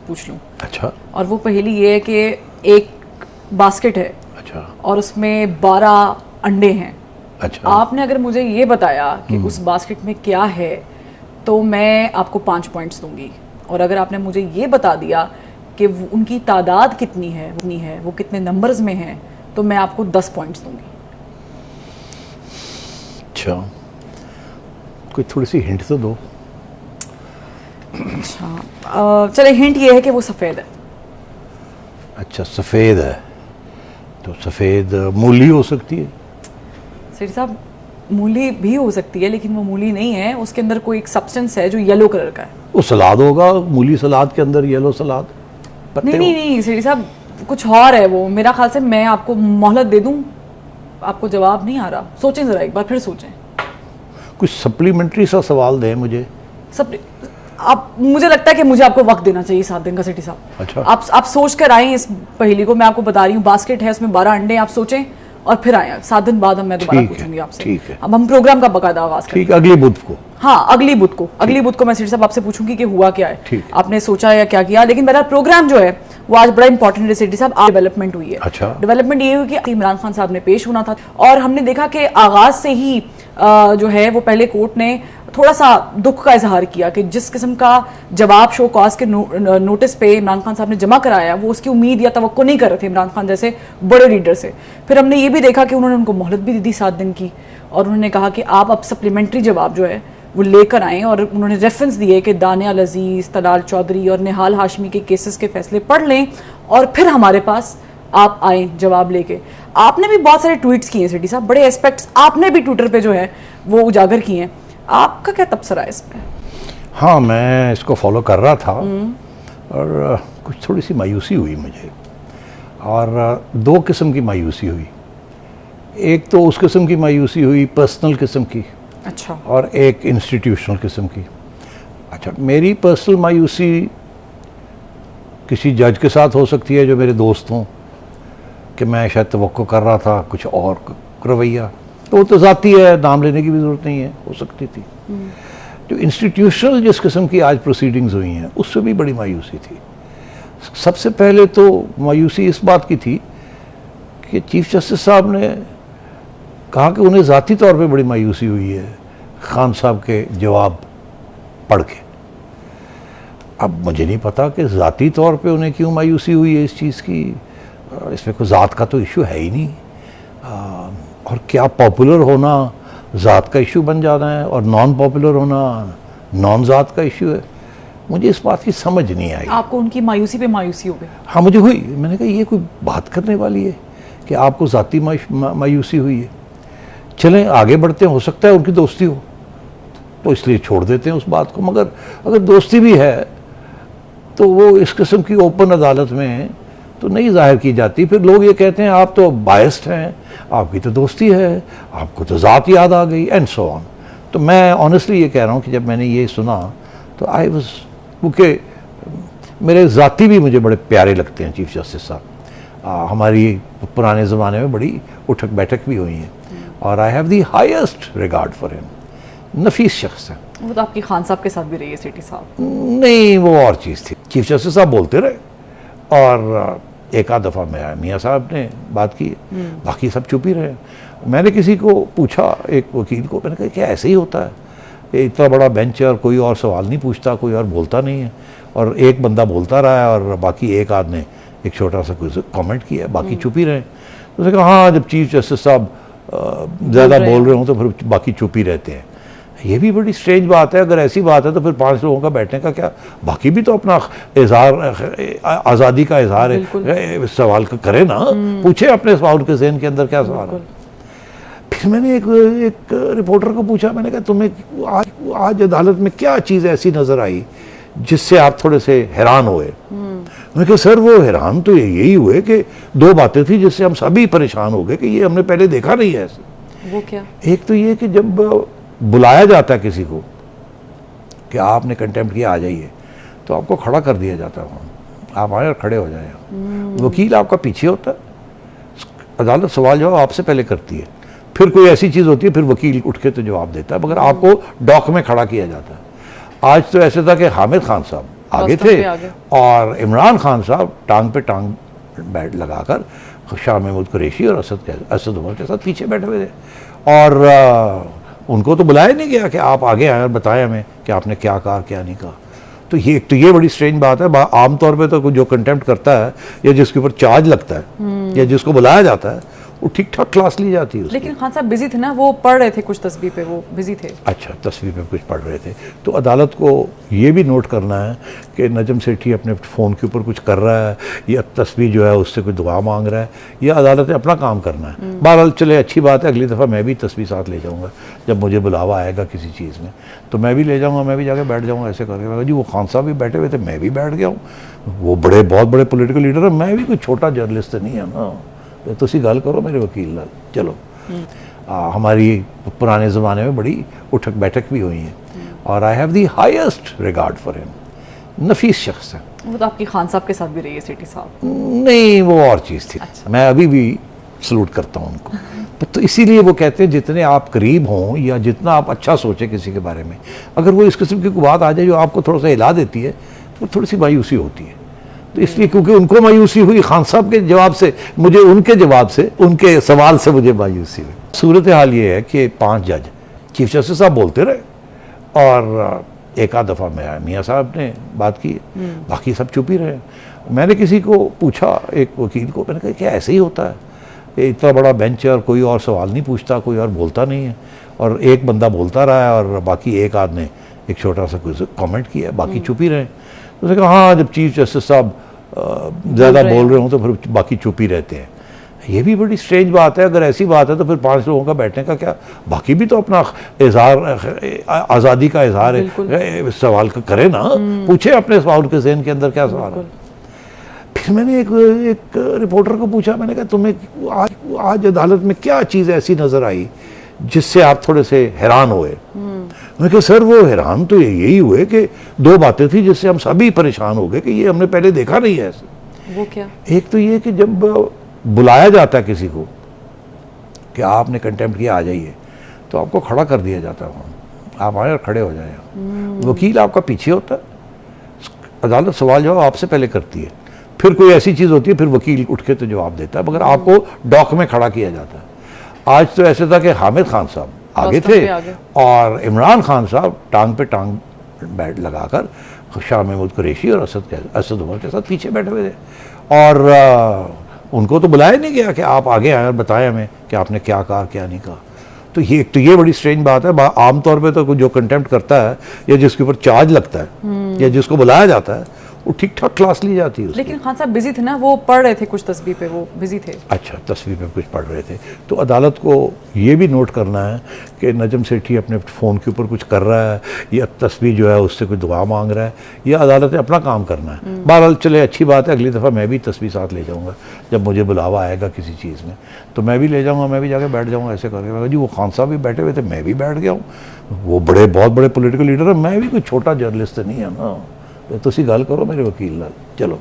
पूछ लूं। अच्छा। और वो पहेली ये है कि एक बास्केट है। अच्छा। और उसमें 12 अंडे हैं। अच्छा। आपने अगर मुझे ये बताया कि उस बास्केट में क्या है तो मैं आपको 5 पॉइंट्स दूंगी, और अगर आपने मुझे ये बता दिया कि उनकी तादाद कितनी है, वो कितने नंबर्स में है, तो मैं आपको 10 पॉइंट्स दूंगी। अच्छा, कोई थोड़ी सी हिंट तो दो। अच्छा, चले हिंट ये है कि वो सफ़ेद है। अच्छा, सफ़ेद है, तो सफ़ेद मूली हो सकती है। सेठ साहब, मूली भी हो सकती है, लेकिन वो मूली नहीं है, उसके अंदर कोई एक सब्सटेंस है जो येलो कलर का है। वो सलाद होगा, मूली सलाद के अंदर येलो सलाद, पत्ते नहीं सेठ साहब, कुछ और है वो। मेरा ख्याल से मैं आपको मोहलत दे दूं, आपको जवाब नहीं आ रहा, सोचें जरा, एक बार फिर सोचें। कुछ सप्लीमेंट्री सा सवाल दें मुझे। मुझे लगता है कि मुझे आपको वक्त देना चाहिए 7 दिन का सेठी साहब। अच्छा। आप सोच कर आए इस पहेली को, मैं आपको बता रही हूँ, बास्केट है, उसमें 12 अंडे, आप सोचें और फिर आए। 7 दिन बाद मैं दोबारा पूछूंगी आपसे। ठीक है। अब हम प्रोग्राम का बकायदा आगाज करें। ठीक, अगली बुध को। हाँ, अगली बुध को मैं सेठी साहब आपसे पूछूंगी कि हुआ क्या है। ठीक। आपने सोचा या क्या किया, लेकिन मेरा प्रोग्राम जो है वो आज बड़ा इंपॉर्टेंट है सेठी साहब। डेवलपमेंट हुई है। अच्छा। डेवलपमेंट ये हुई कि इमरान खान साहब ने पेश होना था, और हमने देखा कि आगाज से ही जो है वो पहले कोर्ट ने थोड़ा सा दुख का इजहार किया कि जिस किस्म का जवाब शो कॉज के नोटिस पे इमरान खान साहब ने जमा कराया, वो उसकी उम्मीद या तवक्को नहीं कर रहे थे इमरान खान जैसे बड़े लीडर से। फिर हमने ये भी देखा कि उन्होंने उनको मोहलत भी दी थी 7 दिन की, और उन्होंने कहा कि आप अब सप्लीमेंट्री जवाब जो है वो लेकर आएँ, और उन्होंने रेफरेंस दिए कि दानिया अजीज, तलाल चौधरी और निहाल हाशमी के केसेस के फैसले पढ़ लें और फिर हमारे पास आप आए जवाब लेके। आपने भी बहुत सारे ट्वीट्स किए सेठी साहब, बड़े एस्पेक्ट्स आपने भी ट्विटर पे जो है वो उजागर किए हैं। आपका क्या तबसरा है इसमें? हाँ, मैं इसको फॉलो कर रहा था और कुछ थोड़ी सी मायूसी हुई मुझे, और 2 किस्म की मायूसी हुई। एक तो उस किस्म की मायूसी हुई पर्सनल किस्म की। अच्छा। और एक इंस्टीट्यूशनल किस्म की। अच्छा, मेरी पर्सनल मायूसी किसी जज के साथ हो सकती है जो मेरे दोस्त हों, कि मैं शायद तवक्को कर रहा था कुछ और रवैया, तो वो तो ज़ाती है, नाम लेने की भी ज़रूरत नहीं है, हो सकती थी। जो इंस्टीट्यूशनल जिस किस्म की आज प्रोसीडिंग्स हुई हैं, उससे भी बड़ी मायूसी थी। सबसे पहले तो मायूसी इस बात की थी कि चीफ जस्टिस साहब ने कहा कि उन्हें ज़ाती तौर पे बड़ी मायूसी हुई है खान साहब के जवाब पढ़ के। अब मुझे नहीं पता कि ज़ाती तौर पे उन्हें क्यों मायूसी हुई है इस चीज़ की, इसमें कोई ज़ात का तो इशू है ही नहीं, और क्या पॉपुलर होना ज़ात का इशू बन जाना है और नॉन पॉपुलर होना नॉन ज़ात का इशू है। मुझे इस बात की समझ नहीं आई। आपको उनकी मायूसी पे मायूसी हो गई? हाँ, मुझे हुई। मैंने कहा ये कोई बात करने वाली है कि आपको ज़ाती मायूसी हुई है। चलें आगे बढ़ते हैं, हो सकता है उनकी दोस्ती हो तो इसलिए छोड़ देते हैं उस बात को, मगर अगर दोस्ती भी है तो वो इस किस्म की ओपन अदालत में तो नहीं जाहिर की जाती। फिर लोग ये कहते हैं आप तो बायस्ड हैं, आपकी तो दोस्ती है, आपको तो ज़ात याद आ गई एंड सो ऑन। तो मैं ऑनेस्टली ये कह रहा हूँ कि जब मैंने ये सुना तो आई वाज, क्योंकि मेरे ज़ाती भी मुझे बड़े प्यारे लगते हैं चीफ जस्टिस साहब। हमारी पुराने ज़माने में बड़ी उठक बैठक भी हुई है और I have the highest regard for him. नफीस शख्स है वो। तो आपकी खान साहब के साथ भी रही है सेठी साहब? नहीं, वो और चीज़ थी। चीफ जस्टिस साहब बोलते रहे और एक आध दफ़ा मियाँ साहब ने बात की, बाकी सब चुप ही रहे। मैंने किसी को पूछा, एक वकील को, मैंने कहा क्या ऐसे ही होता है, ये इतना बड़ा बेंच है और कोई और सवाल नहीं पूछता, कोई और बोलता नहीं है, और एक बंदा बोलता रहा है और बाकी एक आध ने एक छोटा सा कुछ कमेंट किया, बाकी चुप ही रहे। तो उसने कहा हाँ, जब चीफ जस्टिस साहब ज़्यादा बोल रहे हों तो फिर बाकी चुप ही रहते हैं। ये भी बड़ी स्ट्रेंज बात है। अगर ऐसी बात है तो फिर 5 लोगों का बैठने का क्या, बाकी भी तो अपना इजहार, आज़ादी का इजहार है, सवाल करें ना, पूछे अपने सवाल के ज़हन के अंदर क्या सवाल है। फिर मैंने एक रिपोर्टर को पूछा, मैंने कहा तुम्हें आज अदालत में क्या चीज़ ऐसी नज़र आई जिससे आप थोड़े से हैरान हुए? मैंने कहा सर वो हैरान तो यही हुए कि 2 बातें थी जिससे हम सभी परेशान हो गए कि ये हमने पहले देखा नहीं है ऐसे। वो क्या? एक तो ये कि जब बुलाया जाता है किसी को कि आपने कंटेम्प्ट किया आ जाइए, तो आपको खड़ा कर दिया जाता है, आप आए और खड़े हो जाए। वकील आपका पीछे होता है, अदालत सवाल जवाब आपसे पहले करती है, फिर कोई ऐसी चीज़ होती है फिर वकील उठ के तो जवाब देता है, मगर आपको डॉक में खड़ा किया जाता है। आज तो ऐसे था कि हामिद खान साहब आगे Rostam थे पे आगे। और इमरान खान साहब टांग पे टांग बैठ लगाकर शाह महमूद कुरैशी और असद उमर के साथ पीछे बैठे हुए थे। और उनको तो बुलाया नहीं गया कि आप आगे आए और बताएं हमें कि आपने क्या कहा क्या नहीं कहा। तो ये बड़ी स्ट्रेंज बात है। आमतौर पे तो जो कंटेम्प्ट करता है या जिसके ऊपर चार्ज लगता है या जिसको बुलाया जाता है वो ठीक ठाक क्लास ली जाती है उसकी। लेकिन खान साहब बिजी थे ना, वो पढ़ रहे थे कुछ तस्वीर पे, वो बिजी थे। अच्छा, तस्वीर पे कुछ पढ़ रहे थे। तो अदालत को ये भी नोट करना है कि नजम सेठी अपने फ़ोन के ऊपर कुछ कर रहा है या तस्वीर जो है उससे कोई दुआ मांग रहा है, या अदालत ने अपना काम करना है। बहरहाल चले, अच्छी बात है, अगली दफ़ा मैं भी तस्वीर साथ ले जाऊँगा जब मुझे बुलावा आएगा किसी चीज़ में, तो मैं भी ले जाऊँगा, मैं भी जाके बैठ जाऊँगा ऐसे करके। मैं जी वो खान साहब भी बैठे हुए थे, मैं भी बैठ गया हूँ, वो बहुत बड़े पोलिटिकल लीडर है, मैं भी कोई छोटा जर्नलिस्ट तो नहीं है ना। तुसी गल करो मेरे वकील नाल, चलो। हमारी पुराने ज़माने में बड़ी उठक बैठक भी हुई है और I have the highest regard for him. नफीस शख्स है वो तो आपकी खान साहब के साथ भी रही है सेठी साहब। नहीं, वो और चीज़ थी। अच्छा। मैं अभी भी सलूट करता हूँ उनको। तो इसीलिए वो कहते हैं जितने आप करीब हों या जितना आप अच्छा सोचें किसी के बारे में, अगर वो इस किस्म की कोई बात आ जाए जो आपको थोड़ा सा हिला देती है तो थोड़ी सी मायूसी होती है। तो इसलिए क्योंकि उनको मायूसी हुई खान साहब के जवाब से, मुझे उनके जवाब से, उनके सवाल से मुझे मायूसी हुई। सूरत हाल ये है कि 5 जज चीफ जस्टिस साहब बोलते रहे और एक आध दफ़ा मियाँ साहब ने बात की, बाकी सब चुप ही रहे। मैंने किसी को पूछा, एक वकील को, मैंने कहा क्या ऐसे ही होता है, ये इतना बड़ा बेंच है और कोई और सवाल नहीं पूछता, कोई और बोलता नहीं है, और एक बंदा बोलता रहा है और बाकी एक आध ने एक छोटा सा कुछ कमेंट किया, बाकी चुप ही रहे। तो उसने कहा हाँ, जब चीफ जस्टिस साहब ज़्यादा बोल रहे हों तो फिर बाकी चुप ही रहते हैं। ये भी बड़ी स्ट्रेंज बात है। अगर ऐसी बात है तो फिर 5 लोगों का बैठने का क्या, बाकी भी तो अपना इजहार, आज़ादी का इजहार है, सवाल करे ना, पूछे अपने सवाल के ज़हन के अंदर क्या सवाल है। फिर मैंने एक रिपोर्टर को पूछा, मैंने कहा तुम्हें आज अदालत में क्या चीज़ ऐसी नज़र आई जिससे आप थोड़े से हैरान हुए? मैंने कहा सर वो हैरान तो यही हुए कि 2 बातें थी जिससे हम सभी परेशान हो गए कि ये हमने पहले देखा नहीं है ऐसे। वो क्या? एक तो ये कि जब बुलाया जाता है किसी को कि आपने कंटेम्प्ट किया, आ जाइए, तो आपको खड़ा कर दिया जाता है वहाँ, आप आए और खड़े हो जाए। वकील आपका पीछे होता है, अदालत सवाल जवाब आपसे पहले करती है, फिर कोई ऐसी चीज़ होती है फिर वकील उठ के तो जवाब देता है, मगर आपको डॉक में खड़ा किया जाता है। आज तो ऐसे था कि हामिद खान साहब आगे थे और इमरान खान साहब टांग पे टांग बैठ लगाकर शाह महमूद कुरैशी और असद उमर के साथ पीछे बैठे हुए थे। और उनको तो बुलाया नहीं गया कि आप आगे आए और बताएं हमें कि आपने क्या कहा क्या नहीं कहा। तो ये बड़ी स्ट्रेंज बात है। आमतौर पे तो जो कंटेम्प्ट करता है या जिसके ऊपर चार्ज लगता है या जिसको बुलाया जाता है वो ठीक ठाक क्लास ली जाती है उसकी। लेकिन खान साहब बिजी थे ना, वो पढ़ रहे थे कुछ तस्वीर पे, वो बिजी थे। अच्छा, तस्वीर पे कुछ पढ़ रहे थे। तो अदालत को ये भी नोट करना है कि नजम सेठी अपने फ़ोन के ऊपर कुछ कर रहा है या तस्वीर जो है उससे कोई दुआ मांग रहा है, या अदालत ने अपना काम करना है। बहरहाल चले, अच्छी बात है, अगली दफ़ा मैं भी तस्वीर साथ ले जाऊँगा जब मुझे बुलावा आएगा किसी चीज़ में, तो मैं भी ले जाऊँगा, मैं भी जाके बैठ जाऊँगा ऐसे करके। मैं जी वो खान साहब भी बैठे हुए थे, मैं भी बैठ गया हूँ, वो बहुत बड़े पोलिटिकल लीडर है, मैं भी कोई छोटा जर्नलिस्ट तो नहीं है ना। तुसी गल करो मेरे वकील नाल, चलो।